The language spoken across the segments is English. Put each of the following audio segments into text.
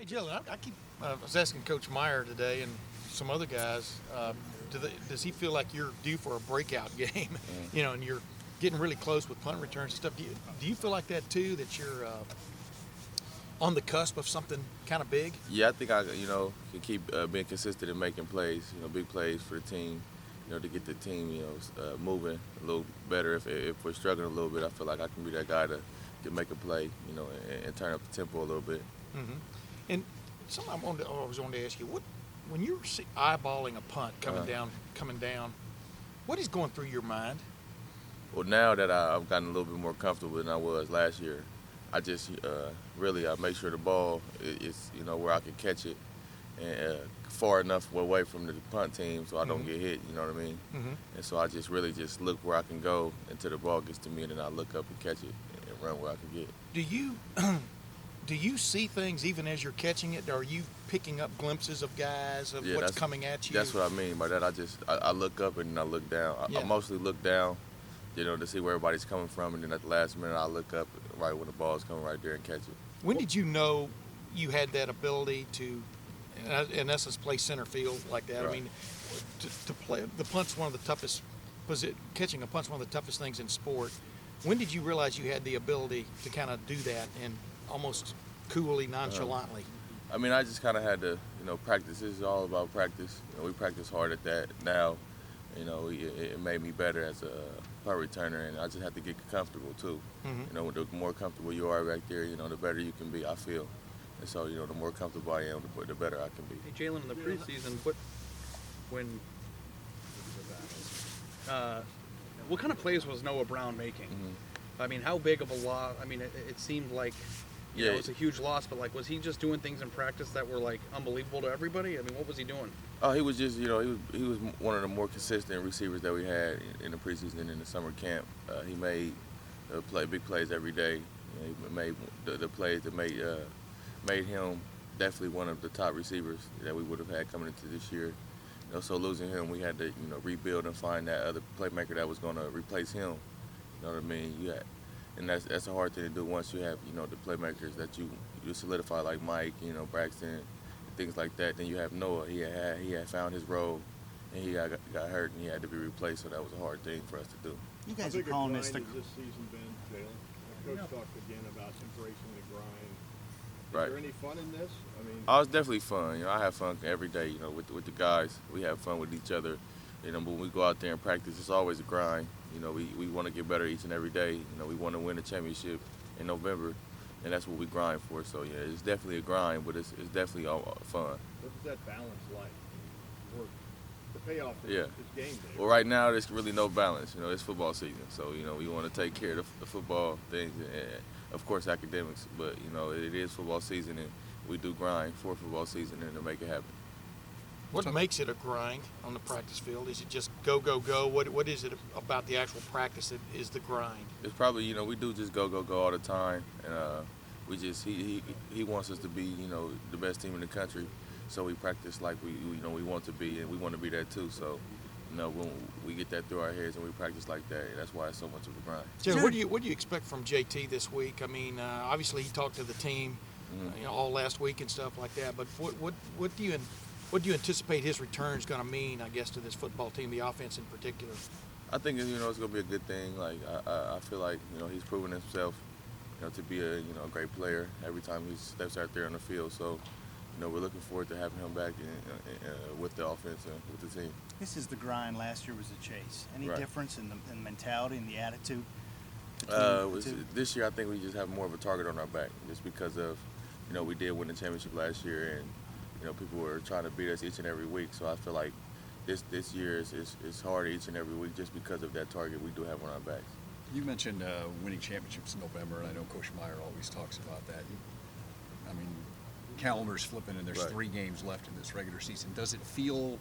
Jalin, I keep I was asking Coach Meyer today and some other guys, does he feel like you're due for a breakout game? And you're getting really close with punt returns and stuff. Do you feel like that too? That you're on the cusp of something kind of big? Yeah, I think I can keep being consistent in making plays, big plays for the team, to get the team, moving a little better. If we're struggling a little bit, I feel like I can be that guy to make a play, and turn up the tempo a little bit. Mm-hmm. And something I always wanted to ask you, when you're eyeballing a punt coming down, what is going through your mind? Well, now that I've gotten a little bit more comfortable than I was last year, I just really I make sure the ball is where I can catch it and far enough away from the punt team so I don't get hit. You know what I mean? Mm-hmm. And so I just really just look where I can go until the ball gets to me, and then I look up and catch it and run where I can get. Do you see things even as you're catching it? Or are you picking up glimpses of guys of what's coming at you? That's what I mean by that. I look up and then I look down. I mostly look down, to see where everybody's coming from, and then at the last minute I look up right when the ball's coming right there and catch it. When did you know you had that ability to, in essence, play center field like that? Right. I mean, to play the punt's one of the toughest. Catching a punt's one of the toughest things in sport. When did you realize you had the ability to kind of do that and almost coolly, nonchalantly? I mean, I just kind of had to, practice. This is all about practice. We practice hard at that now. It made me better as a punt returner, and I just had to get comfortable too. Mm-hmm. The more comfortable you are back there, the better you can be, I feel. And so, the more comfortable I am, the better I can be. Hey, Jalin, in the preseason, what kind of plays was Noah Brown making? Mm-hmm. I mean, how big of a loss? I mean, it seemed like it was a huge loss, but like, was he just doing things in practice that were like unbelievable to everybody? I mean, what was he doing? Oh, he was just, he was one of the more consistent receivers that we had in the preseason and in the summer camp. He made big plays every day. He made the plays that made him definitely one of the top receivers that we would have had coming into this year. So losing him, we had to, rebuild and find that other playmaker that was going to replace him. You know what I mean? And that's a hard thing to do once you have, the playmakers that you solidify like Mike, Braxton, things like that. Then you have Noah. He had found his role, and he got hurt, and he had to be replaced. So that was a hard thing for us to do. You guys are calling this the. How big a grind has this season been, Jalin? Coach talked again about embracing the grind. Is Right. there any fun in this? I mean, Oh, it's definitely fun. I have fun every day. With the guys, we have fun with each other. But when we go out there and practice, it's always a grind. We want to get better each and every day. We want to win a championship in November, and that's what we grind for. So yeah, it's definitely a grind, but it's definitely all fun. what is that balance like? Or the payoff is, Yeah. is game day. Well, right now there's really no balance. It's football season, so we want to take care of the football things and of course academics. But it is football season, and we do grind for football season and to make it happen. What makes it a grind on the practice field? Is it just go, go, go? What is it about the actual practice that is the grind? It's probably we do just go all the time, and we just he wants us to be the best team in the country, so we practice like we want to be, and we want to be that too. So when we get that through our heads and we practice like that, that's why it's so much of a grind. Jerry, what do you expect from JT this week? I mean, obviously he talked to the team, all last week and stuff like that. But what do you anticipate his return is going to mean? I guess to this football team, the offense in particular. I think it's going to be a good thing. Like I feel like he's proven himself, to be a great player every time he steps out there on the field. So. We're looking forward to having him back with the offense and with the team. This is the grind. Last year was a chase. Any Right. difference in the mentality and the attitude? This year, I think we just have more of a target on our back, just because of, we did win the championship last year, and people were trying to beat us each and every week. So I feel like this year is hard each and every week just because of that target we do have on our backs. You mentioned winning championships in November, and I know Coach Meyer always talks about that. I mean, calendar's flipping, and there's Right. 3 games left in this regular season. Does it feel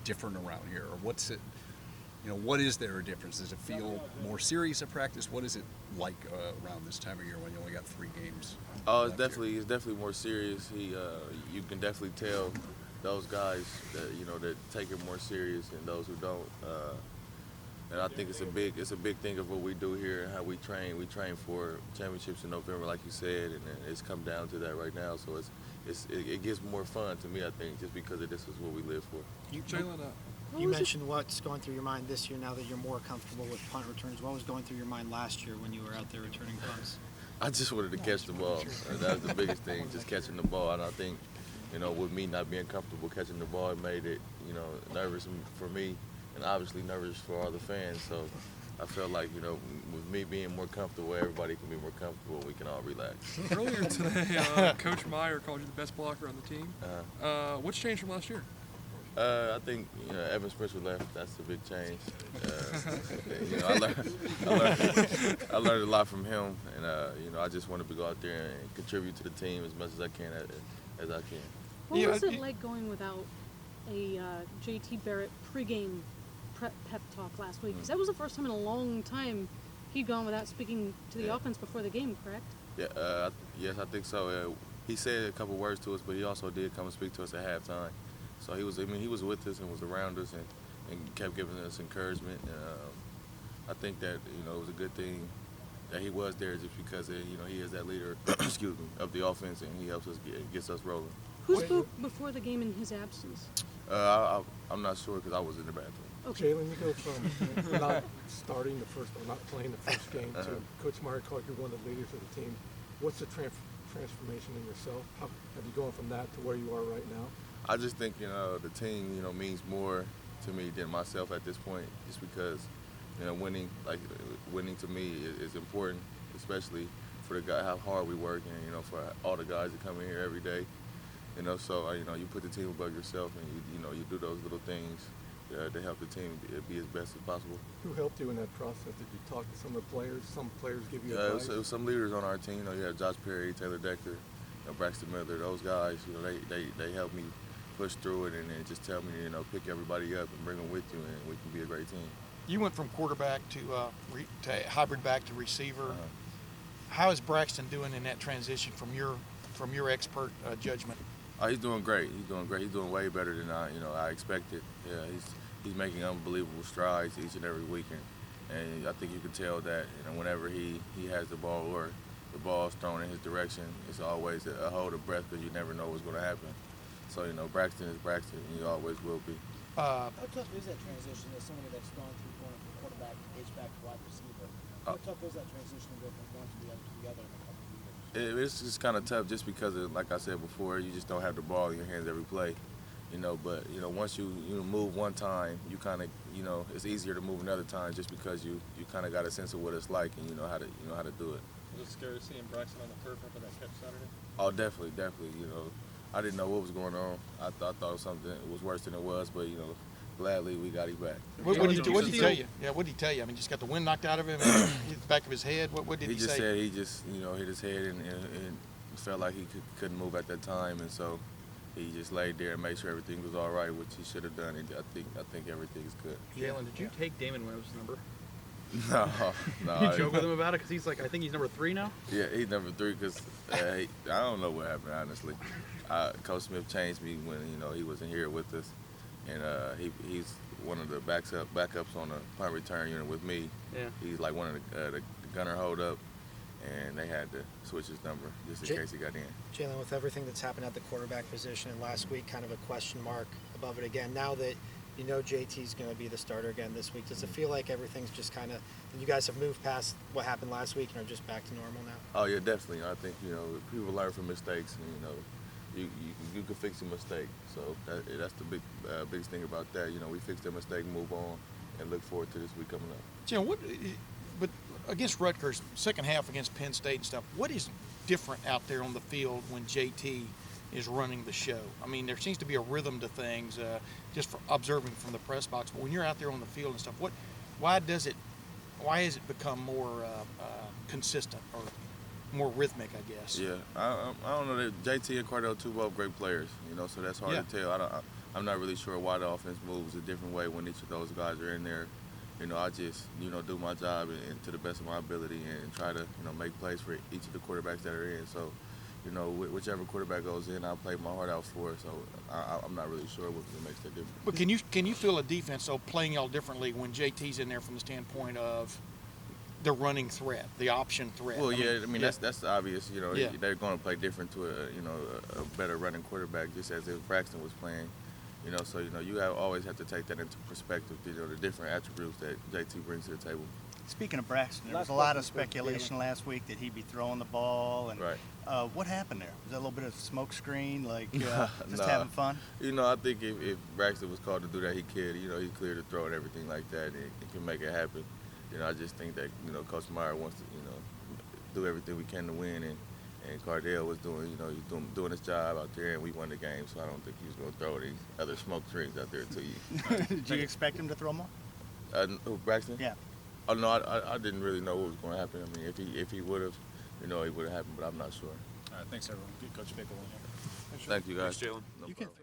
different around here, or what's it? What is there a difference? Does it feel more serious at practice? What is it like around this time of year when you only got 3 games? Oh, it's definitely more serious. You can definitely tell those guys that take it more serious, and those who don't. And I think it's a big thing of what we do here and how we train. We train for championships in November, like you said, and it's come down to that right now. So it gets more fun to me, I think, just because this is what we live for. Jalen, You mentioned what's going through your mind this year now that you're more comfortable with punt returns. What was going through your mind last year when you were out there returning punts? I just wanted to catch the ball. That was the biggest thing, just catching the ball. And I think, with me not being comfortable catching the ball, it made it, nervous for me and obviously nervous for all the fans. So I felt like, with me being more comfortable, everybody can be more comfortable and we can all relax. earlier today, Coach Meyer called you the best blocker on the team. What's changed from last year? I think Evan Spencer left. That's a big change. I learned a lot from him, and I just wanted to go out there and contribute to the team as much as I can. As I can. What Yeah, was it like going without a JT Barrett pregame pep talk last week? Because that was the first time in a long time he'd gone without speaking to the offense before the game, correct? Yeah. Yes, I think so. He said a couple words to us, but he also did come and speak to us at halftime. So he was with us and was around us and kept giving us encouragement. I think that it was a good thing that he was there just because he is that leader, excuse me, of the offense, and he helps us gets us rolling. Who spoke before the game in his absence? I'm not sure because I was in the bathroom. Okay. Jalin, you go from not starting the first or not playing the first game to Coach Meyer called you one of the leaders of the team. What's the transformation in yourself? How have you gone from that to where you are right now? I just think the team means more to me than myself at this point, just because winning to me is important, especially for the guy how hard we work and for all the guys that come in here every day. So you put the team above yourself and you do those little things to help the team be as best as possible. Who helped you in that process? Did you talk to some of the players? Some players give you advice? It was some leaders on our team. You had Josh Perry, Taylor Decker, Braxton Miller. Those guys, they helped me push through it and then just tell me, pick everybody up and bring them with you, and we can be a great team. You went from quarterback to hybrid back to receiver. How is Braxton doing in that transition from your expert judgment? Oh, he's doing great. He's doing way better than I expected. Yeah, he's making unbelievable strides each and every weekend, and I think you can tell that whenever he has the ball or the ball is thrown in his direction, it's always a hold of breath because you never know what's going to happen. So Braxton is Braxton, and he always will be. How tough is that transition as somebody that's gone through going from quarterback to H-back to wide receiver? How tough is that transition to go from one to the other in a couple of years? It's just kind of tough just because, like I said before, you just don't have the ball in your hands every play. But once you move one time, you kind of it's easier to move another time just because you kind of got a sense of what it's like and you know how to do it. Was it scary seeing Braxton on the turf after that catch Saturday? Oh, definitely. I didn't know what was going on. I thought something was worse than it was, but gladly we got him back. What did he tell you? Yeah, what did he tell you? I mean, just got the wind knocked out of him, and the back of his head. What did he say? He just said he just hit his head and felt like he couldn't move at that time, and so he just laid there and made sure everything was all right, which he should have done. And I think everything is good. Jalen, did you take Damon Webb's number? No. You joke with him about it because he's I think he's number 3 now. Yeah, he's number 3 because I don't know what happened, honestly. Coach Smith changed me when he wasn't here with us, and he's one of the backups on the punt return unit with me. Yeah. He's like one of the gunner hold up, and they had to switch his number just in case he got in. Jalin, with everything that's happened at the quarterback position and last week, kind of a question mark above it again. Now that JT's going to be the starter again this week, does it feel like everything's just kind of, you guys have moved past what happened last week and are just back to normal now? Oh yeah, definitely. I think people learn from mistakes, and you can fix a mistake. So that's the biggest thing about that. We fix the mistake, move on, and look forward to this week coming up. Jim, but against Rutgers, second half against Penn State and stuff, what is different out there on the field when JT is running the show? I mean, there seems to be a rhythm to things, just for observing from the press box. But when you're out there on the field and stuff, why has it become more consistent or more rhythmic, I guess? Yeah, I don't know. JT and Cardell too both great players, so that's hard to tell. I'm not really sure why the offense moves a different way when each of those guys are in there. I just do my job and to the best of my ability and try to make plays for each of the quarterbacks that are in. So whichever quarterback goes in, I'll play my heart out for it. So I'm not really sure what makes that difference. But can you feel a defense playing y'all differently when JT's in there from the standpoint of the running threat, the option threat. Well, I mean that's obvious. You know, Yeah. they're going to play different to a better running quarterback, just as if Braxton was playing. You know, so you always have to take that into perspective. You know, the different attributes that JT brings to the table. Speaking of Braxton, there was Last a lot of question for speculation last week that he'd be throwing the ball. And Right. what happened there? Was that a little bit of smoke screen, like Nah. just having fun? You know, I think if Braxton was called to do that, he could. You know, he's clear to throw and everything like that, and he can make it happen. You know, I just think that Coach Meyer wants to do everything we can to win, and Cardale was doing doing his job out there, and we won the game. So I don't think he was going to throw any other smoke screens out there to you. Did you expect him to throw more? Braxton? Yeah. Oh no, I didn't really know what was going to happen. I mean, if he would have, it would have happened, but I'm not sure. All right, thanks everyone. Good Coach Pickle. Thank you guys. Thanks, Jalin. No You can problem.